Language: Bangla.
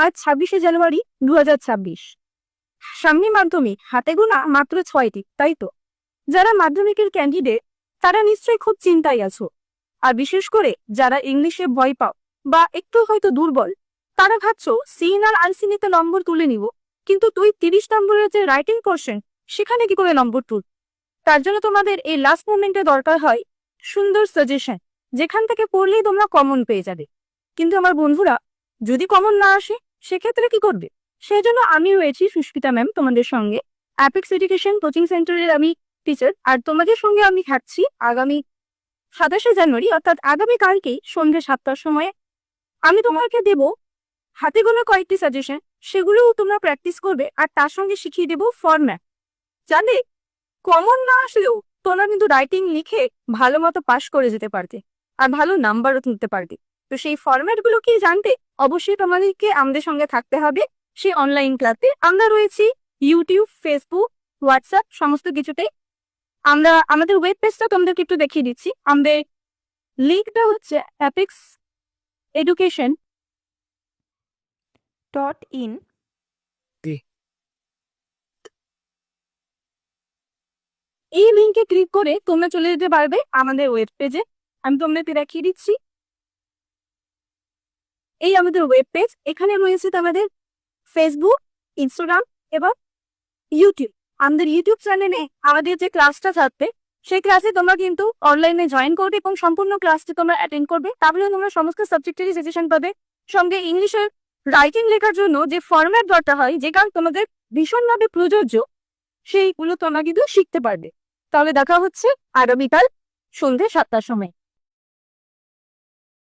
আজ 26শে জানুয়ারি 2026। সামনে মাধ্যমিক, হাতে গোনা মাত্র 6টি, তাই তো? যারা মাধ্যমিকের ক্যান্ডিডেট তারা নিশ্চয়ই খুব চিন্তায় আছো। আর বিশেষ করে যারা ইংলিশে ভয় পাও বা একটু হয়তো দুর্বল, তারা ভাবছো সিন আর আনসিনিতে নম্বর তুলে নিব, কিন্তু তুই 30 নম্বরের যে রাইটিং পোর্শন সেখানে কি করে নম্বর তুল? তার জন্য তোমাদের এই লাস্ট মোমেন্টে দরকার হয় সুন্দর সাজেশন, যেখান থেকে পড়লেই তোমরা কমন পেয়ে যাবে। কিন্তু আমার বন্ধুরা, যদি কমন না আসে সেক্ষেত্রে কি করবে? সেই জন্য আমি রয়েছি সুস্মিতা ম্যাম তোমাদের সঙ্গে। অ্যাপেক্স এডুকেশন কোচিং সেন্টারের আমি টিচার, আর তোমাদের সঙ্গে আমি থাকছি আগামী 27শে জানুয়ারি, অর্থাৎ আগামীকালকেই সন্ধ্যে 7টার সময়ে। আমি তোমাকে দেব হাতে গোনা কয়েকটি সাজেশন, সেগুলোও তোমরা প্র্যাকটিস করবে, আর তার সঙ্গে শিখিয়ে দেব ফরম্যাট, জানলে কমন না আসলেও তোমরা কিন্তু রাইটিং লিখে ভালো মতো পাশ করে যেতে পারতে, আর ভালো নাম্বারও তুলতে পারতে। তো সেই ফরম্যাট গুলো কি জানতে অবশ্যই তোমাদেরকে আমাদের সঙ্গে থাকতে হবে সেই অনলাইন ক্লাসে। আমরা রয়েছি ইউটিউব, ফেসবুক, হোয়াটসঅ্যাপ সমস্ত কিছুতেই। আমরা আমাদের ওয়েব পেজটা তোমাদেরকে একটু দেখিয়ে দিচ্ছি। আমাদের লিঙ্কটা হচ্ছে apex education.in। এই লিঙ্কে ক্লিক করে তোমরা চলে যেতে পারবে আমাদের ওয়েব পেজে। আমি তোমাদেরকে দেখিয়ে দিচ্ছি, এই আমাদের ওয়েব পেজ। এখানে রয়েছে তোমাদের ফেসবুক, ইনস্টাগ্রাম এবং ইউটিউব। আমাদের ইউটিউব চ্যানেলে আমাদের যে ক্লাসটা থাকবে সেই ক্লাসে তোমরা কিন্তু অনলাইনে জয়েন করবে এবং সম্পূর্ণ ক্লাসটি তোমরা অ্যাটেন্ড করবে। তাহলে তোমরা সমস্ত সাবজেক্টেরই সাজেশন পাবে। সঙ্গে ইংলিশের রাইটিং লেখার জন্য যে ফরম্যাট দরকার হয়, যে কারণ তোমাদের ভীষণভাবে প্রযোজ্য, সেইগুলো তোমরা কিন্তু শিখতে পারবে। তাহলে দেখা হচ্ছে আগামীকাল সন্ধ্যে 7টার সময়।